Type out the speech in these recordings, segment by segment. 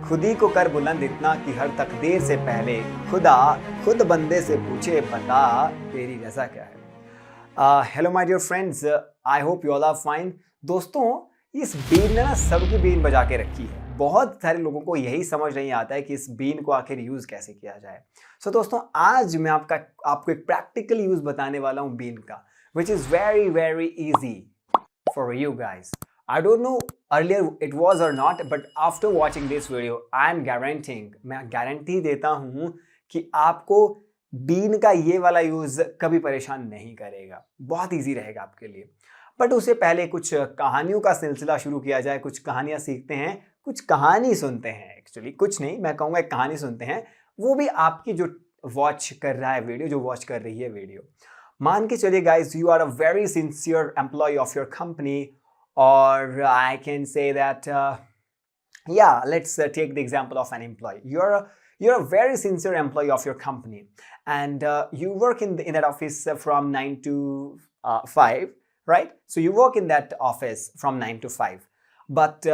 खुद ही को कर बुलंद इतना कि हर तकदीर से पहले खुदा खुद बंदे से पूछे बता तेरी रजा क्या है। Hello my dear friends, I hope you all are fine. दोस्तों, इस बीन ने ना सबकी बीन बजा के रखी है। बहुत सारे लोगों को यही समझ नहीं आता है कि इस बीन को आखिर यूज कैसे किया जाए। सो दोस्तों, आज मैं आपको एक प्रैक्टिकल यूज बताने वाला हूँ बीन का, which is very very easy for you guys. I don't know earlier it was or not, but after watching this video, I am guaranteeing, मैं गारंटी देता हूँ कि आपको बीन का ये वाला यूज कभी परेशान नहीं करेगा। बहुत इजी रहेगा आपके लिए। बट उससे पहले कुछ कहानियों का सिलसिला शुरू किया जाए। कुछ कहानियां सीखते हैं, कुछ कहानी सुनते हैं। एक्चुअली कुछ नहीं, मैं कहूँगा एक कहानी सुनते हैं, वो भी आपकी जो वॉच कर रहा है वीडियो, जो वॉच कर रही है वीडियो। मान के चलिए guys, you are a very sincere employee of your company, और I can say that let's take the example of an employee. You're a very sincere employee of your company, and you work in that office from 9 to 5, right? So you work in that office from 9 to 5. But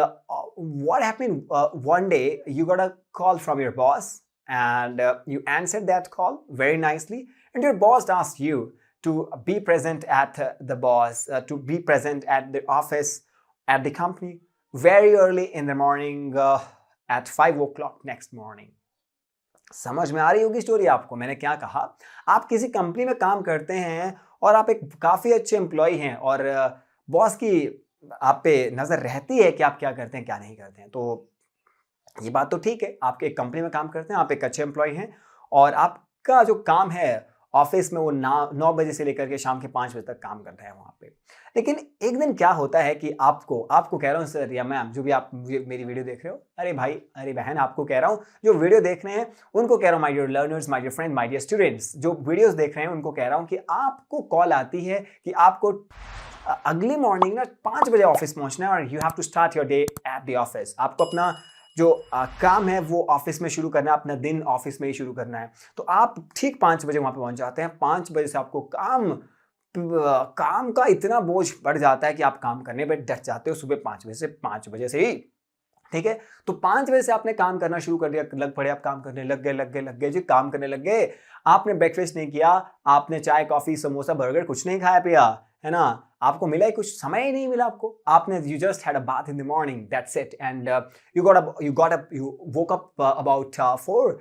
what happened one day, you got a call from your boss, and you answered that call very nicely, and your boss asked you to be present at to be present at the office, at the company, very early in the morning, at 5 o'clock next morning. समझ में आ रही होगी story आपको। मैंने क्या कहा, आप किसी कंपनी में काम करते हैं और आप एक काफ़ी अच्छे एम्प्लॉय हैं, और बॉस की आप पे नज़र रहती है कि आप क्या करते हैं क्या नहीं करते हैं। तो ये बात तो ठीक है, आप एक कंपनी में काम करते हैं, आप एक अच्छे एम्प्लॉय हैं, और आपका जो काम है ऑफिस में वो 9 बजे से लेकर के शाम के 5 बजे तक काम कर रहे हैं वहाँ पे। लेकिन एक दिन क्या होता है कि आपको कह रहा हूँ सर या मैम, जो भी आप मेरी वीडियो देख रहे हो, अरे भाई अरे बहन, आपको कह रहा हूँ, जो वीडियो देख रहे हैं उनको कह रहा हूँ, my dear learners, my dear friend, my dear students, जो वीडियोस देख रहे हैं उनको कह रहा हूँ कि आपको कॉल आती है कि आपको अगली मॉर्निंग ना 5 बजे ऑफिस पहुँचना है, और you have to start your day at the office. आपको अपना जो काम है वो ऑफिस में शुरू करना है, अपना दिन ऑफिस में ही शुरू करना है। तो आप ठीक 5 बजे वहाँ पे पहुँच जाते हैं। 5 बजे से आपको काम का इतना बोझ बढ़ जाता है कि आप काम करने पे डट जाते हो सुबह 5 बजे से ही। ठीक है, तो 5 बजे से आपने काम करना शुरू कर दिया, लग पड़े, आप काम करने लग गए जी, काम करने लग गए। आपने ब्रेकफास्ट नहीं किया, आपने चाय कॉफी समोसा बर्गर कुछ नहीं खाया पिया, है ना, आपको मिला ही कुछ, समय ही नहीं मिला आपने you just had a bath in the morning, that's it, and you woke up about 4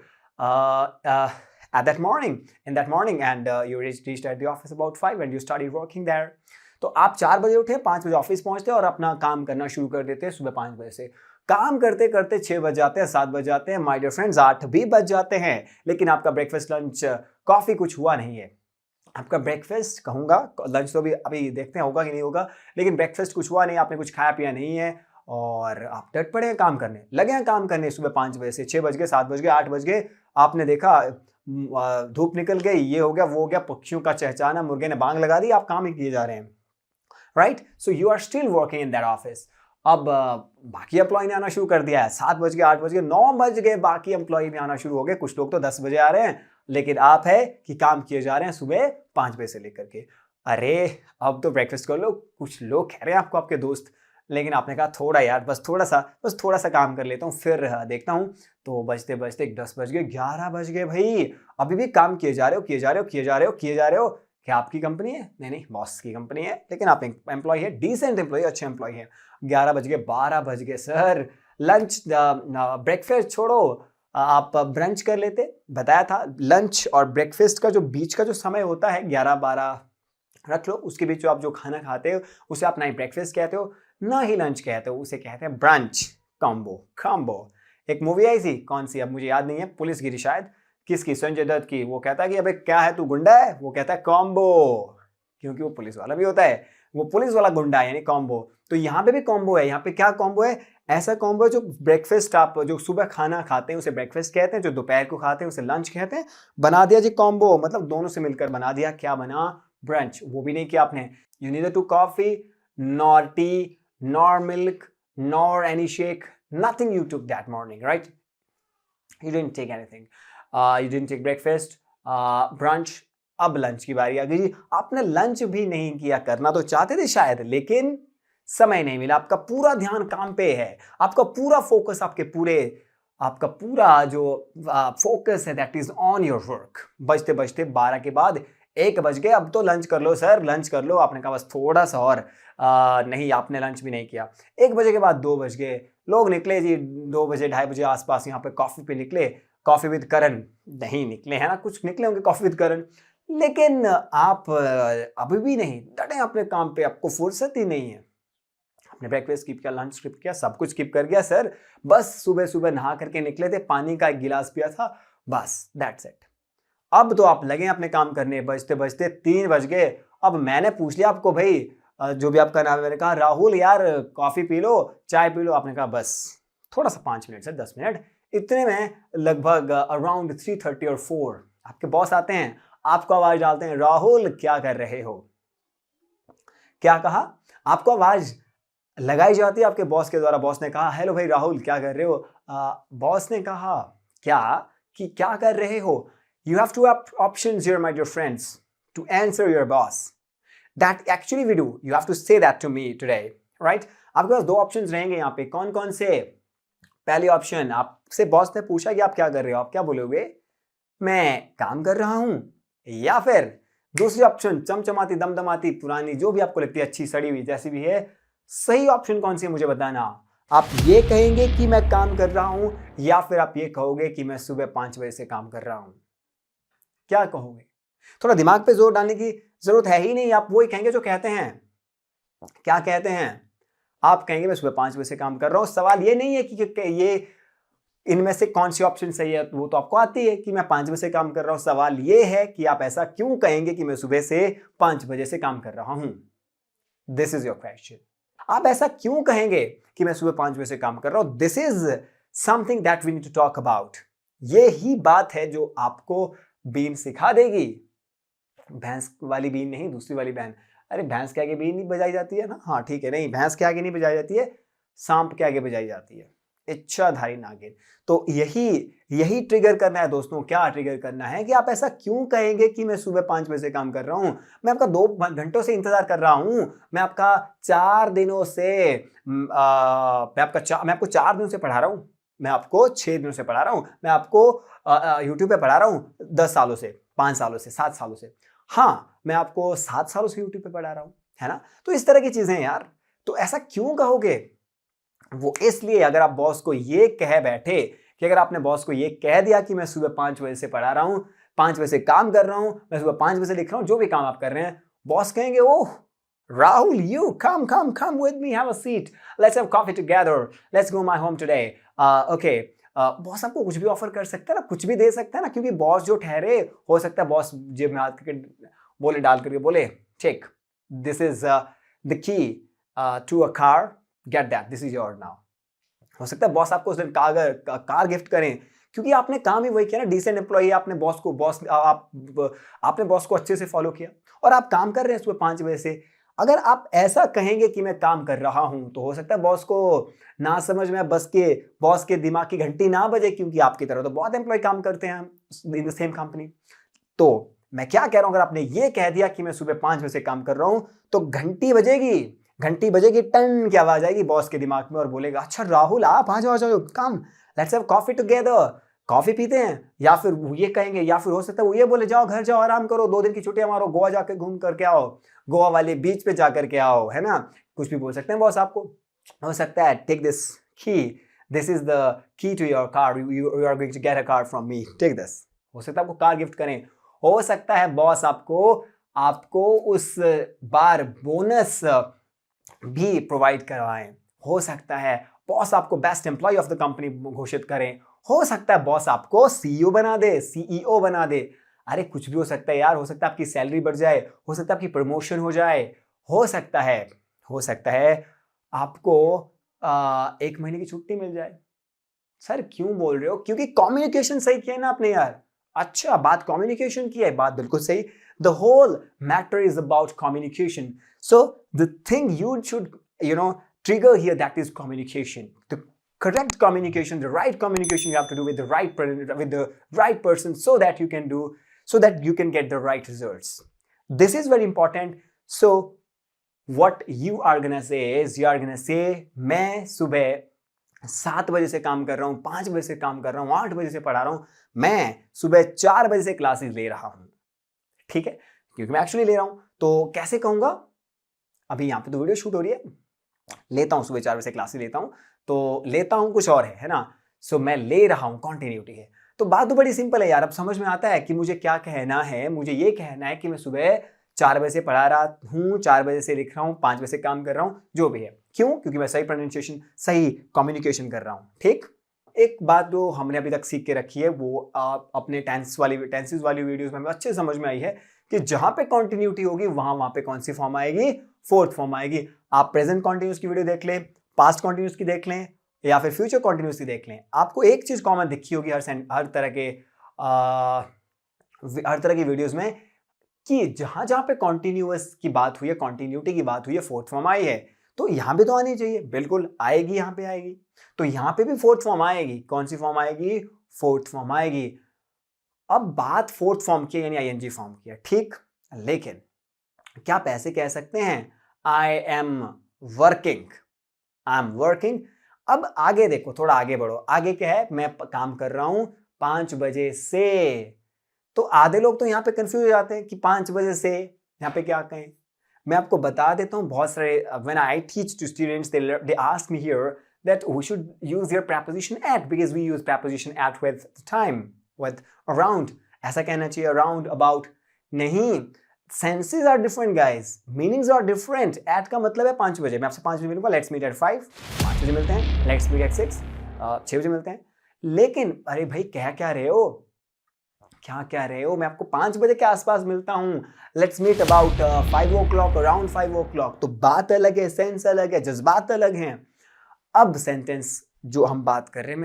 in that morning, and you reached at the office about 5, and you started working there. तो आप 4 बजे उठे, 5 बजे ऑफिस पहुंचते हैं और अपना काम करना शुरू कर देते हैं सुबह 5 बजे से। काम करते करते 6 बज जाते हैं, 7 बज जाते हैं, माय डियर फ्रेंड्स 8 भी बज जाते हैं, लेकिन आपका ब्रेकफास्ट लंच कॉफी कुछ हुआ नहीं है। आपका ब्रेकफास्ट कहूँगा, लंच तो अभी देखते हैं होगा कि नहीं होगा, लेकिन ब्रेकफास्ट कुछ हुआ नहीं, आपने कुछ खाया पिया नहीं है, और आप डट पड़े हैं काम करने, लगे हैं काम करने सुबह 5 बजे से। 6 बज गए, 7 बज गए, 8 बज गए, आपने देखा धूप निकल गई, ये हो गया वो हो गया, पक्षियों का चहचहाना, मुर्गे ने बांग लगा दी, आप काम ही किए जा रहे हैं, right? So you are still working in that office. अब बाकी एम्प्लॉय ने आना शुरू कर दिया है। 7 बज गए, 8 बज गए, 9 बज गए, बाकी एम्प्लॉय भी आना शुरू हो गए। कुछ लोग तो 10 बजे आ रहे हैं, लेकिन आप है कि काम किए जा रहे हैं सुबह 5 बजे से लेकर के। अरे अब तो ब्रेकफास्ट कर लो। कुछ लोग कह रहे हैं आपको, आपके दोस्त, लेकिन आपने कहा थोड़ा यार, बस थोड़ा सा काम कर लेता हूँ, फिर देखता हूँ। तो बजते बजते 10 बज गए, 11 बज गए भाई, अभी भी काम किए जा रहे हो। क्या आपकी कंपनी है? नहीं, बॉस की कंपनी है, लेकिन आप एम्प्लॉय है, डिसेंट एम्प्लॉय, अच्छे एम्प्लॉय है। 11 बज गए, 12 बज गए, सर लंच ब्रेकफास्ट छोड़ो, आप ब्रंच कर लेते। बताया था लंच और ब्रेकफास्ट का जो बीच का जो समय होता है 11-12 रख लो, उसके बीच जो आप जो खाना खाते हो उसे आप ना ही ब्रेकफास्ट कहते हो ना ही लंच कहते हो, उसे कहते हैं ब्रंच। कॉम्बो एक मूवी आई थी, कौन सी अब मुझे याद नहीं है, पुलिस गिरी शायद, किसकी, संजय दत्त की। वो कहता है कि अबे क्या है तू गुंडा है, वो कहता है कॉम्बो, क्योंकि वो पुलिस वाला भी होता है, वो पुलिस वाला गुंडा है, यानी कॉम्बो। तो यहाँ पे भी कॉम्बो है। यहाँ पे क्या कॉम्बो है? ऐसा कॉम्बो जो ब्रेकफास्ट, आप जो सुबह खाना खाते हैं उसे ब्रेकफास्ट कहते हैं, जो दोपहर को खाते हैं उसे लंच कहते हैं। बना दिया जी कॉम्बो, मतलब दोनों से मिलकर बना दिया। क्या बना? ब्रंच। वो भी नहीं किया आपने। You neither to coffee nor tea nor milk nor any shake, nothing you took that morning, right? You didn't take anything, you didn't take breakfast, brunch. अब लंच की बारी आ गई। आपने लंच भी नहीं किया, करना तो चाहते थे शायद, लेकिन समय नहीं मिला। आपका पूरा ध्यान काम पे है, आपका पूरा फोकस आपके पूरे आपका पूरा जो फोकस है that is on your work. बजते बजते 12 के बाद 1 बज गए, अब तो लंच कर लो सर, लंच कर लो। आपने कहा बस थोड़ा सा और, नहीं आपने लंच भी नहीं किया। 1 बजे के बाद 2 बज गए, लोग निकले जी 2 बजे 2:30 बजे आसपास यहाँ पे कॉफी पे निकले, कॉफी विद करण नहीं निकले है ना, कुछ निकले होंगे कॉफी विद करण, लेकिन आप अभी भी नहीं डटे अपने काम पे, आपको फुर्सत ही नहीं है। आपने ब्रेकफास्ट स्किप किया, लंच स्किप किया, सब कुछ स्किप कर गया सर, बस सुबह सुबह नहा करके निकले थे, पानी का 1 गिलास पिया था, बस दैट्स इट। अब तो आप लगे अपने काम करने, बजते बजते 3 बज गए। अब मैंने पूछ लिया आपको, भाई जो भी आपका नाम है, मैंने कहा राहुल यार कॉफी पी लो, चाय पी लो। आपने कहा बस थोड़ा सा 5 मिनट से 10 मिनट। इतने में लगभग अराउंड 3:30 और 4 आपके बॉस आते हैं, आपको आवाज डालते हैं, राहुल क्या कर रहे हो। क्या कहा, आपको आवाज लगाई जाती है आपके बॉस के द्वारा। बॉस ने कहा हेलो भाई राहुल क्या कर रहे हो। बॉस ने कहा क्या कि क्या कर रहे हो। You have two options here my dear friends to answer your boss, that actually we do, you have to say that to me today, right. आपके पास 2 ऑप्शंस रहेंगे यहाँ पे, कौन कौन से। पहले ऑप्शन, आपसे बॉस ने पूछा कि आप क्या कर रहे हो, आप क्या बोलोगे, मैं काम कर रहा हूं। या फिर दूसरी ऑप्शन, चमचमाती दमदमाती पुरानी जो भी आपको लगती है, अच्छी सड़ी हुई जैसी भी है, सही ऑप्शन कौन सी है मुझे बताना। आप ये कहेंगे कि मैं काम कर रहा हूं, या फिर आप ये कहोगे कि मैं सुबह 5 बजे से काम कर रहा हूं। क्या कहोगे, थोड़ा दिमाग पे जोर डालने की जरूरत है ही नहीं, आप वही कहेंगे जो कहते हैं। क्या कहते हैं, आप कहेंगे मैं सुबह 5 बजे से काम कर रहा हूं। सवाल ये नहीं है कि ये इनमें से कौन सी ऑप्शन सही है, वो तो आपको आती है कि मैं 5 बजे से काम कर रहा हूं। सवाल ये है कि आप ऐसा क्यों कहेंगे कि मैं सुबह से 5 बजे से काम कर रहा हूं। This is your question. आप ऐसा क्यों कहेंगे कि मैं सुबह 5 बजे से काम कर रहा हूं। This is something that we need to talk about. ये ही बात है जो आपको बीन सिखा देगी। भैंस वाली बीन नहीं, दूसरी वाली बहन। अरे भैंस के आगे बीन नहीं बजाई जाती है ना, हाँ ठीक है, नहीं भैंस के आगे नहीं बजाई जाती है, सांप के आगे बजाई जाती है, इच्छाधारी नागिन। तो यही ट्रिगर करना है दोस्तों। क्या ट्रिगर करना है कि आप ऐसा क्यों कहेंगे कि मैं सुबह 5 बजे से काम कर रहा हूं, मैं आपका 2 घंटों से इंतजार कर रहा हूं, मैं आपका 4 दिनों से मैं आपको 4 दिनों से पढ़ा रहा हूं, मैं आपको 6 दिनों से पढ़ा रहा हूं, मैं आपको यूट्यूब पे पढ़ा रहा हूं 10 सालों से, 5 सालों से, 7 सालों से, हाँ मैं आपको 7 सालों से यूट्यूब पे पढ़ा रहा हूं, है ना। तो इस तरह की चीजें यार, तो ऐसा क्यों कहोगे। वो इसलिए, अगर आप बॉस को ये कह बैठे कि अगर आपने बॉस को ये कह दिया कि मैं सुबह 5 बजे से पढ़ा रहा हूं, 5 बजे से काम कर रहा हूं, मैं सुबह 5 बजे से लिख रहा हूं, जो भी काम आप कर रहे हैं, बॉस कहेंगे oh Rahul you come with me, have a seat, let's have coffee together, let's go my home today. Okay, boss आपको कुछ भी ऑफर कर सकता है ना, कुछ भी दे सकता है ना, क्योंकि बॉस जो ठहरे, हो सकता है बॉस जेब में हाथ करके बोले, डाल करके बोले ठीक, this is the key to a car, get that, this is your now. हो सकता है बॉस आपको उस दिन कार गिफ्ट करें, क्योंकि आपने काम ही वही किया ना, डिसेंट एम्प्लॉई, आपने बॉस को अच्छे से फॉलो किया और आप काम कर रहे हैं सुबह 5 बजे से। अगर आप ऐसा कहेंगे कि मैं काम कर रहा हूं, तो हो सकता है बॉस को ना समझ में, बॉस के दिमाग की घंटी ना बजे, क्योंकि आपकी तरह तो बहुत एम्प्लॉय काम करते हैं इन द सेम कंपनी। तो मैं क्या कह रहा हूं, अगर आपने ये कह दिया कि मैं सुबह 5 बजे से काम कर रहा हूं, तो घंटी बजेगी, टन की आवाज आएगी बॉस के दिमाग में और बोलेगा अच्छा राहुल आप आ जाओ come, let's have coffee together, coffee पीते हैं। या फिर वो ये कहेंगे, या फिर हो सकता है वो ये बोले जाओ घर जाओ, आराम करो, 2 दिन की छुट्टियां मारो, गोवा जाकर घूम करके आओ, गोवा वाले बीच पे जाकर के आओ, है ना। कुछ भी बोल सकते हैं बॉस आपको। हो सकता है take this key, this is the key to your car, you are going to get a car from me, take this. हो सकता है आपको कार गिफ्ट करें। हो सकता है बॉस आपको उस बार बोनस भी प्रोवाइड करवाएं। हो सकता है बॉस आपको best employee of the company घोषित करें। हो सकता है बॉस आपको सीईओ बना दे, सीईओ बना दे। अरे कुछ भी हो सकता है यार, हो सकता है आपकी सैलरी बढ़ जाए, हो सकता है आपकी प्रमोशन हो जाए, हो सकता है आपको 1 महीने की छुट्टी मिल जाए। सर क्यों बोल रहे हो, क्योंकि कम्युनिकेशन सही किया ना आपने यार। अच्छा, बात कम्युनिकेशन की है, बात बिल्कुल सही। The whole matter is about communication. So the thing you should trigger here, that is communication, the correct communication, the right communication you have to do with the right person, so that you can get the right results. This is very important. So what you are gonna say is, you are gonna say मैं सुबह 7 बजे से काम कर रहा हूँ, 5 बजे से काम कर रहा हूँ, 8 बजे से पढ़ा रहा हूँ, मैं सुबह 4 बजे से क्लासेस ले रहा हूँ, ठीक है, क्योंकि मैं एक्चुअली ले रहा हूँ। तो कैसे कहूंगा, अभी यहाँ पे तो वीडियो शूट हो रही है, लेता हूँ सुबह 4 बजे से क्लासेस लेता हूँ, तो लेता हूँ कुछ और है ना। सो मैं ले रहा हूँ कॉन्टिन्यूटी है। तो बात तो बड़ी सिंपल है यार, अब समझ में आता है कि मुझे क्या कहना है। मुझे ये कहना है कि मैं सुबह 4 बजे से पढ़ा रहा हूँ, 4 बजे से लिख रहा हूँ, 5 बजे से काम कर रहा हूँ, जो भी है। क्यों? क्योंकि मैं सही प्रोनाउंसिएशन, सही कम्युनिकेशन कर रहा हूँ, ठीक। एक बात जो हमने अभी तक सीख के रखी है, वो अपने टेंसेस वाली वीडियोस में हमें अच्छे समझ में आई है कि जहां पे कॉन्टिन्यूटी होगी वहां पे कौन सी फॉर्म आएगी, फोर्थ फॉर्म आएगी। आप प्रेजेंट कॉन्टिन्यूस की वीडियो देख लें, पास्ट कॉन्टिन्यूस की देख लें, या फिर फ्यूचर कॉन्टिन्यूस की देख लें, आपको एक चीज कॉमन दिखी होगी हर तरह की वीडियोस में, कि जहां जहां पे कॉन्टिन्यूअस की बात हुई है, कॉन्टिन्यूटी की बात हुई है, फोर्थ फॉर्म आई है, तो यहां पे तो आनी चाहिए, बिल्कुल आएगी, यहां पे आएगी। तो यहां पे भी फोर्थ फॉर्म आएगी। कौन सी फॉर्म आएगी? फोर्थ फॉर्म आएगी। अब बात फोर्थ फॉर्म की, यानी आईएनजी फॉर्म की है, ठीक। लेकिन क्या आप ऐसे कह सकते हैं, I am working, I am working. अब आगे देखो, थोड़ा आगे बढ़ो, आगे क्या है, मैं काम कर रहा हूं 5 बजे से। तो आधे लोग तो यहां पे कंफ्यूज हो जाते हैं कि 5 बजे से यहां पे क्या कहें। मैं आपको बता देता हूं, बहुत सारे when I teach to students they ask me here that we should use your preposition at, because we use preposition at with time, with around. ऐसा कहना चाहिए, around, about नहीं। senses are different guys, meanings are different. at का मतलब है 5 बजे, मैं आपसे 5 बजे मिलूंगा, let's meet at 5, 5 बजे मिलते हैं, let's meet at 6, 6 बजे मिलते हैं। लेकिन अरे भाई कह क्या रहे हो, क्या कह रहे हो, मैं आपको 5 बजे के आसपास मिलता हूं, let's meet about 5 o'clock, around 5 o'clock। तो बात अलग है, सेंस अलग है, जज्बात अलग हैं। अब सेंटेंस जो हम बात कर रहे हैं,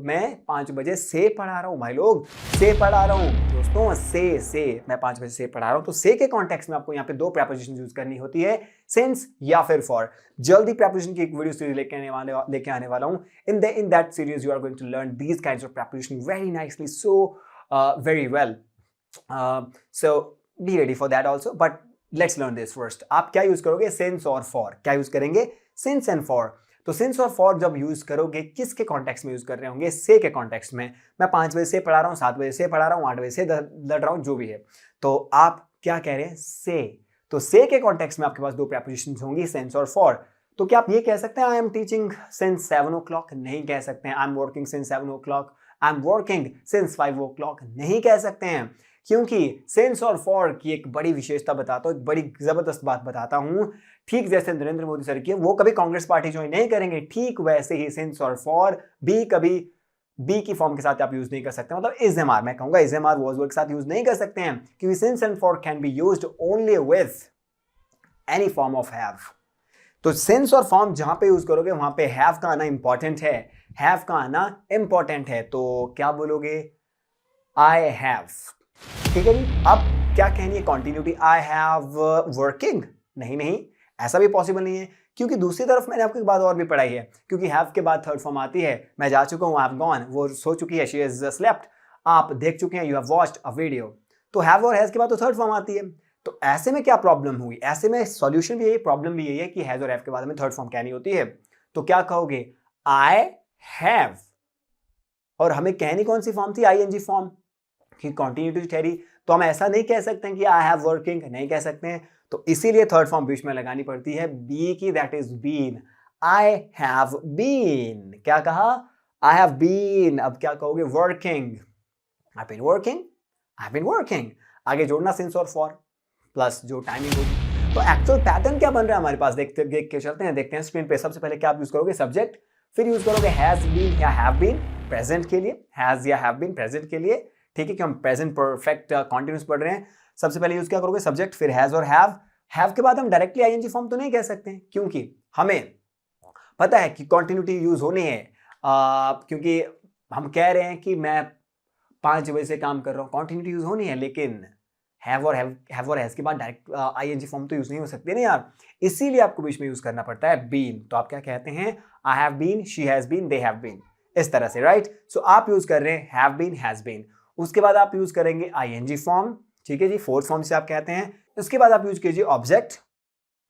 मैं 5 बजे से पढ़ा रहा हूं भाई लोग, से पढ़ा रहा हूं दोस्तों, से मैं 5 बजे से पढ़ा रहा हूं। तो से के कॉन्टेक्स्ट में आपको यहाँ पे 2 प्रेपोजिशन यूज करनी होती है, सिंस या फिर फॉर। जल्दी प्रेपोजिशन की एक वीडियो सीरीज लेके आने वाला हूं। In that series you are going to learn these kinds of preposition very nicely, so very well. So be ready for that also, but let's learn this first. आप क्या use करोगे, since और for. क्या use करेंगे, since and for. तो since और for जब use करोगे, किसके कॉन्टेक्स्ट में यूज कर रहे होंगे, से के कॉन्टेक्स्ट में। मैं 5 बजे से पढ़ा रहा हूँ, 7 बजे से पढ़ा रहा हूँ, 8 बजे से लड़ रहा हूँ, जो भी है। तो आप क्या कह रहे हैं, से। तो से के कॉन्टेक्स्ट में आपके पास 2 प्रेपोजिशंस होंगी, सिंस और फॉर। तो क्या आप ये कह सकते हैं, I am teaching since 7 o'clock? नहीं कह सकते हैं। I am working since 7 o'clock, I am working since 5 o'clock? नहीं कह सकते हैं, क्योंकि सिंस और फॉर की एक बड़ी विशेषता बताता हूं, एक बड़ी जबरदस्त बात बताता हूं। ठीक जैसे नरेंद्र मोदी सर की, वो कभी कांग्रेस पार्टी ज्वाइन नहीं करेंगे, ठीक वैसे ही सिंस और फॉर भी कभी बी की फॉर्म के साथ आप यूज नहीं कर सकते। मतलब इज़-एम-आर, मैं कहूंगा इज़-एम-आर, वाज-वर के साथ यूज नहीं कर सकते हैं, क्योंकि since and for can be used only with any form of have. तो सिंस और फॉर्म जहां पे यूज करोगे वहां पे हैव का आना इंपॉर्टेंट है, हैव का आना इंपॉर्टेंट है। तो क्या बोलोगे, आई हैव, ठीक है जी। अब क्या कहनी है कॉन्टिन्यूटी, आई हैव वर्किंग? नहीं, ऐसा भी पॉसिबल नहीं है, क्योंकि दूसरी तरफ मैंने आपको एक बात और भी पढ़ाई है, क्योंकि हैव के बाद थर्ड फॉर्म आती है। मैं जा चुका हूं, आई हैव गॉन, वो सो चुकी है, शी हैज स्लेप्ट। आप देख चुके हैं, you have watched a video. तो हैव और हैज के बाद तो थर्ड फॉर्म आती है। तो ऐसे में क्या प्रॉब्लम हुई, ऐसे में सॉल्यूशन भी यही, प्रॉब्लम भी यही है कि हैज और हैव के बाद में थर्ड फॉर्म कहनी होती है। तो क्या कहोगे, आई हैव, और हमें कहनी कौन सी फॉर्म थी, आईएनजी फॉर्म की कॉन्टिन्यूटी ठहरी। तो हम ऐसा नहीं कह सकते हैं कि आई हैव वर्किंग, नहीं कह सकते हैं। तो इसीलिए थर्ड फॉर्म बीच में लगानी पड़ती है, बी की, that is been. I have been, क्या कहा, आई हैव बीन। अब क्या कहोगे, working, I been working, I been working. आगे जोड़ना सिंस और फॉर प्लस जो टाइमिंग होगी। तो एक्चुअल पैटर्न क्या बन रहा है हमारे पास, देख के चलते हैं, देखते हैं स्क्रीन पे। सबसे पहले क्या आप यूज करोगे, सब्जेक्ट, फिर यूज करोगे हैज बीन या हैव बीन प्रेजेंट के लिए, हैज या हैव बीन प्रेजेंट के लिए, ठीक है, कि हम प्रेजेंट परफेक्ट कॉन्टिन्यूस पढ़ रहे हैं। सबसे पहले यूज क्या करोगे, सब्जेक्ट, फिर हैज और हैव के बाद हम डायरेक्टली आईएनजी फॉर्म तो नहीं कह सकते, क्योंकि हमें पता है कि कॉन्टिन्यूटी यूज होनी है, क्योंकि हम कह रहे हैं कि मैं 5 बजे से काम कर रहा हूं, कॉन्टिन्यूटी यूज होनी है। लेकिन हैव और हैज के बाद डायरेक्ट आईएनजी फॉर्म तो यूज नहीं हो सकते ना यार, इसीलिए आपको बीच में यूज करना पड़ता है बीन। तो आप क्या कहते हैं, I have been, she has been, they have been, इस तरह से, राइट। सो आप यूज कर रहे हैं हैव बीन, हैज बीन। उसके बाद आप यूज करेंगे आईएनजी फॉर्म, ठीक है जी, फोर्थ फॉर्म से आप कहते हैं। उसके बाद आप यूज कीजिए ऑब्जेक्ट,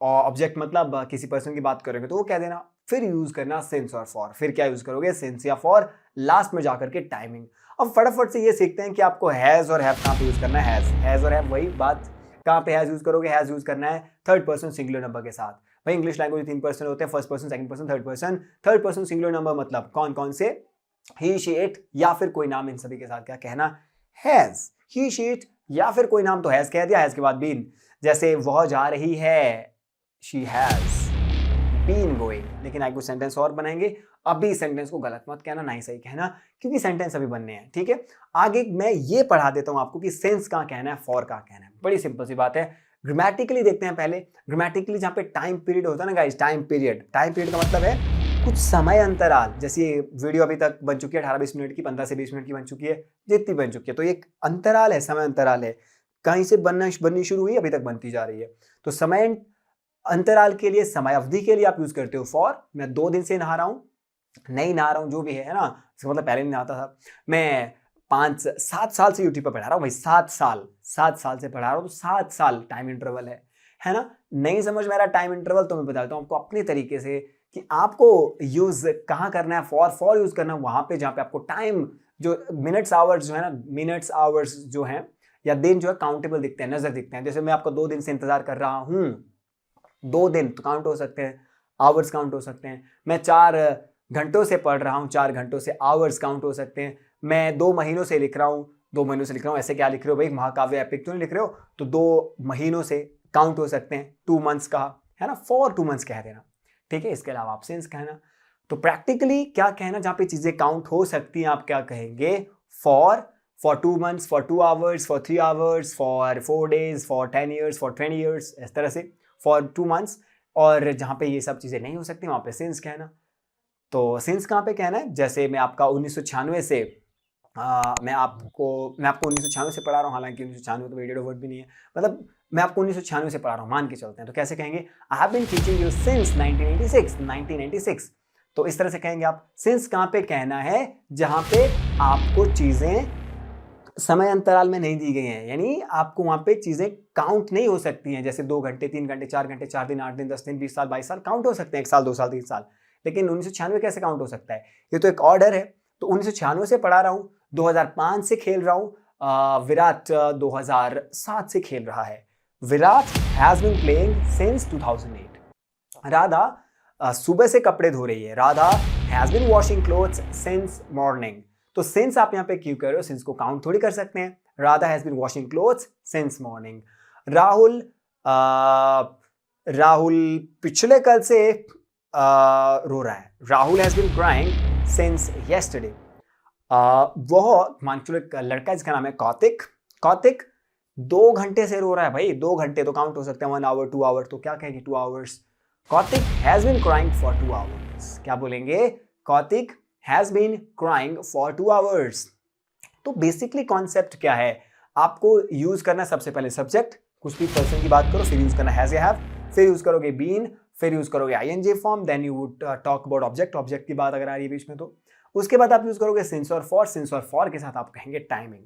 और ऑब्जेक्ट मतलब किसी पर्सन की बात करेंगे तो वो कह देना फिर यूज करना सिंस और फॉर। फिर क्या यूज करोगे? सिंस या फॉर, लास्ट में जाकर के टाइमिंग। अब फटाफट से ये सीखते हैं कि आपको हैज और हैव कहाँ पे यूज करना है। हैज और हैव, वही बात, कहाँ पे हैज यूज करोगे? हैज यूज करना है थर्ड पर्सन सिंगुलर नंबर के साथ। भाई इंग्लिश लैंग्वेज 3 पर्सन होते हैं, first person, second person, third person. Third person singular number मतलब कौन कौन से? ही, शी, इट या फिर कोई नाम, इन सभी के साथ क्या कहना? हैज। ही, शी, इट या फिर कोई नाम तो हैज कह दिया, हैज के बाद बीन। जैसे वह जा रही है, शी हैज बीन गोइंग। लेकिन आगे कुछ सेंटेंस और बनाएंगे, अभी सेंटेंस को गलत मत कहना, ना ही सही कहना, क्योंकि सेंटेंस अभी बनने हैं, ठीक है। आगे मैं ये पढ़ा देता हूं आपको कि सेंस कहां कहना है, फॉर कहां कहना है। बड़ी सिंपल सी बात है। ग्रामेटिकली देखते हैं पहले। ग्रामेटिकली जहां पे टाइम पीरियड होता है ना गाइस, टाइम पीरियड का मतलब है कुछ समय अंतराल। जैसे ये वीडियो अभी तक बन चुकी है 18-20 मिनट की, 15 से 20 मिनट की बन चुकी है, जितनी बन चुकी है, तो ये अंतराल है, समय अंतराल है। कहीं से बननी शुरू हुई, अभी तक बनती जा रही है। तो समय अंतराल के लिए, समय अवधि के लिए आप यूज करते हो फॉर। मैं 2 दिन से नहा रहा हूं, नहीं नहा रहा हूं, जो भी है ना, इसका मतलब पहले नहीं नहाता था। मैं 5-7 साल से यूट्यूब पर पढ़ा रहा हूं भाई, 7 साल से पढ़ा रहा हूं, तो 7 साल टाइम इंटरवल है ना। नहीं समझ में रहा टाइम इंटरवल, तो मैं बताता हूं आपको अपने तरीके से कि आपको यूज कहां करना है। फॉर यूज करना वहां पे जहां पे आपको टाइम, जो मिनट्स आवर्स जो है ना, मिनट्स आवर्स जो है या दिन जो है काउंटेबल दिखते हैं, नजर दिखते हैं। जैसे मैं आपको 2 दिन से इंतजार कर रहा हूं, 2 दिन तो काउंट हो सकते हैं, आवर्स काउंट हो सकते हैं। मैं 4 घंटों से पढ़ रहा हूं, 4 घंटों से आवर्स काउंट हो सकते हैं। मैं 2 महीनों से लिख रहा हूं, 2 महीनों से लिख रहा हूं। ऐसे क्या लिख रहे हो भाई, महाकाव्य एपिक तो नहीं लिख रहे हो, तो 2 महीनों से काउंट हो सकते हैं। 2 मंथ्स कहा है ना, फॉर 2 मंथ्स कह देना, ठीक है। इसके अलावा आप सिंस कहना। तो प्रैक्टिकली क्या कहना, जहां पे चीजें काउंट हो सकती हैं, आप क्या कहेंगे? For 2 months, for 2 hours, for 3 hours, for 4 days, for 10 years, for 20 years, इस तरह से फॉर 2 मंथ्स। और जहां पे ये सब चीजें नहीं हो सकती, वहां पे सिंस कहना। तो सिंस कहां पे कहना है? जैसे मैं आपका 1996 से मैं आपको 1996 से पढ़ा रहा हूँ, हालांकि 1996 तो वेटेड वर्ड भी नहीं है, मतलब मैं आपको 1996 से पढ़ा रहा हूँ, मान के चलते हैं। तो कैसे कहेंगे? I have been teaching you since 1996। तो इस तरह से कहेंगे आप। सिंस कहां पे कहना है? जहां पे आपको चीजें समय अंतराल में नहीं दी गई हैं, यानी आपको वहां पे चीजें काउंट नहीं हो सकती हैं। जैसे 2 घंटे, 3 घंटे, 4 घंटे, 4 दिन, 8 दिन, 10 दिन, 20 साल, 22 साल काउंट हो सकते हैं, 1 साल, 2 साल, 3 साल। लेकिन 1996 कैसे काउंट हो सकता है? ये तो एक ऑर्डर है। तो 1996 से पढ़ा रहा हूं, 2005 से खेल रहा हूं, विराट 2007 से खेल रहा है। Virat has been playing since 2008। Radha सुबह से कपड़े धो रही है। Radha has been washing clothes since morning. तो सिंस आप यहां पे क्यों कर रहे हो? सिंस को काउंट थोड़ी कर सकते हैं। Radha has been washing clothes since morning. Rahul पिछले कल से रो रहा है। Rahul has been crying since yesterday. वह मान चलो एक लड़का जिसका नाम है कौतिक। कौतिक 2 घंटे से रो रहा है भाई। 2 घंटे तो काउंट हो सकते हैं, 1 आवर, 2 आवर, तो क्या कहेंगे? 2 hours. Kautik has been crying for 2 hours. क्या बोलेंगे? Kautik has been crying for 2 hours. तो बेसिकली कॉन्सेप्ट क्या है? आपको यूज करना सबसे पहले सब्जेक्ट, कुछ भी पर्सन की बात करो, फिर यूज करना हैज या हैव, फिर यूज करोगे बीन, फिर यूज करोगे ING form, then you would talk about object. Object की बात अगर आ रही है बीच में, तो उसके बाद आप यूज करोगे सिंस और फॉर। सिंस और फॉर के साथ आप कहेंगे टाइमिंग।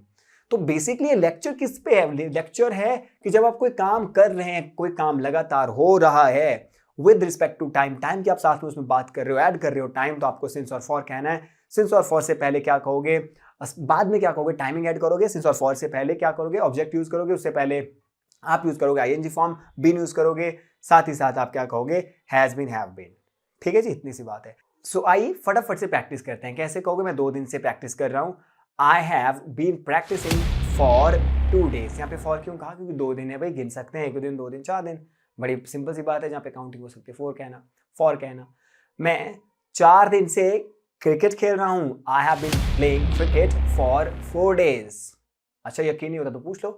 तो बेसिकली ये लेक्चर किस पे है? लेक्चर है कि जब आप कोई काम कर रहे हैं, कोई काम लगातार हो रहा है with respect to time, time की आप साथ में उसमें बात कर रहे हो, ऐड कर रहे हो टाइम, तो आपको सिंस और फॉर कहना है। सिंस और फॉर से पहले क्या कहोगे? बाद में क्या कहोगे? टाइमिंग ऐड करोगे। सिंस और फॉर से पहले क्या करोगे? ऑब्जेक्ट यूज करोगे। उससे पहले आप यूज करोगे आईएनजी फॉर्म, बीन यूज करोगे। साथ ही साथ आप क्या कहोगे? Has been, have been. ठीक है जी, इतनी सी बात है। सो आइए फटाफट से प्रैक्टिस करते हैं। कैसे कहोगे? मैं 2 दिन से प्रैक्टिस कर रहा हूं। I have been practicing for 2 days। यहाँ पे फॉर क्यों कहा? क्योंकि 2 दिन है भाई, गिन सकते हैं, 1 दिन, 2 दिन, 4 दिन। बड़ी सिंपल सी बात है, जहाँ पे काउंटिंग हो सकती है। फॉर कहना। मैं 4 दिन से क्रिकेट खेल रहा हूं। I have been playing cricket for 4 days। अच्छा, यकीन नहीं होता तो पूछ लो।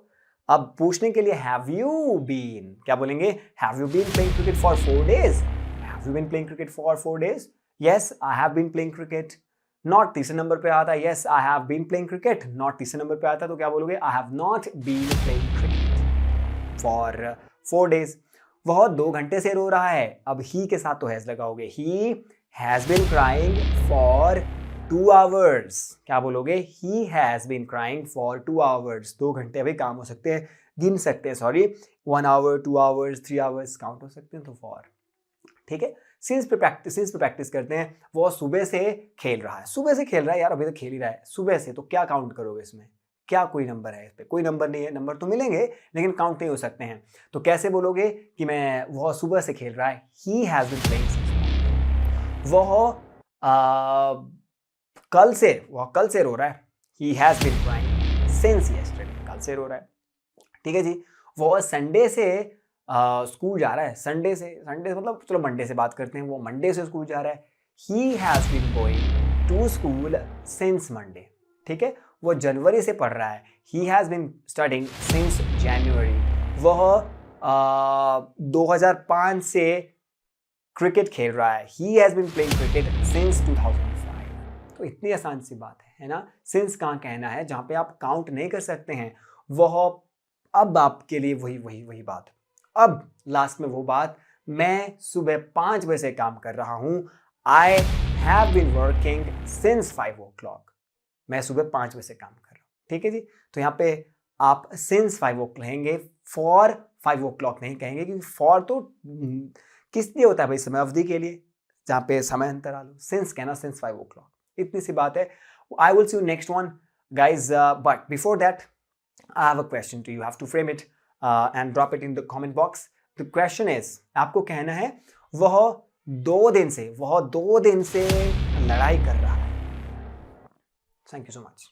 अब पूछने के लिए हैव यू बीन, क्या बोलेंगे? Have you been playing cricket for 4 days? Have you been playing cricket for 4 days? Yes, I have been playing cricket. Not तीसरे नंबर पे आता है। Yes, I have been playing cricket. Not तीसरे number पे आता है, तो क्या बोलोगे? I have not been playing cricket for 4 days। वह 2 घंटे से रो रहा है। अब ही के साथ तो हैज लगाओगे। He has been crying for 2 hours। क्या बोलोगे? He has been crying for 2 hours। 2 घंटे अभी काम हो सकते हैं, गिन सकते हैं, sorry, 1 hour, 2 hours, 3 hours count हो सकते हैं, तो फॉर। ठीक है, सिंस पे प्रैक्टिस करते हैं। वो सुबह से खेल रहा है, सुबह से खेल रहा है यार, अभी तो खेल ही रहा है सुबह से, तो क्या काउंट करोगे इसमें? क्या कोई नंबर है इस पे? कोई नंबर नहीं है, नंबर तो मिलेंगे लेकिन काउंट नहीं हो सकते हैं। तो कैसे बोलोगे कि मैं वह सुबह से खेल रहा है? He has been playing since. वह कल से रो रहा है। He has been crying since yesterday, कल से रो रहा है। ठीक है जी। वो संडे से स्कूल जा रहा है, संडे से मतलब चलो मंडे से बात करते हैं, वो मंडे से स्कूल जा रहा है। He has been going to school since Monday. ठीक है, वो जनवरी से पढ़ रहा है। He has been studying since January. वह 2005 से क्रिकेट खेल रहा है। He has been playing cricket since 2005। तो इतनी आसान सी बात है ना। सिंस कहाँ कहना है जहाँ पे आप काउंट नहीं कर सकते हैं, वह अब आपके लिए वही बात। अब लास्ट में वो बात, मैं सुबह 5 बजे से काम कर रहा हूं। I have been working since 5 o'clock। मैं सुबह 5 बजे से काम कर रहा हूं। ठीक है जी। तो यहाँ पे आप सिंस 5 o'clock कहेंगे, फॉर 5 o'clock नहीं कहेंगे, क्योंकि फॉर तो किस लिए होता है भाई? समय अवधि के लिए, जहाँ पे समय अंतराल हो। सिंस कहना सिंस 5 o'clock, इतनी सी बात है। I will see you next one guys, but before that I have a question to you. You have to frame it and drop it in the comment box. The question is, आपको कहना है वह 2 दिन से लड़ाई कर रहा है। Thank you so much.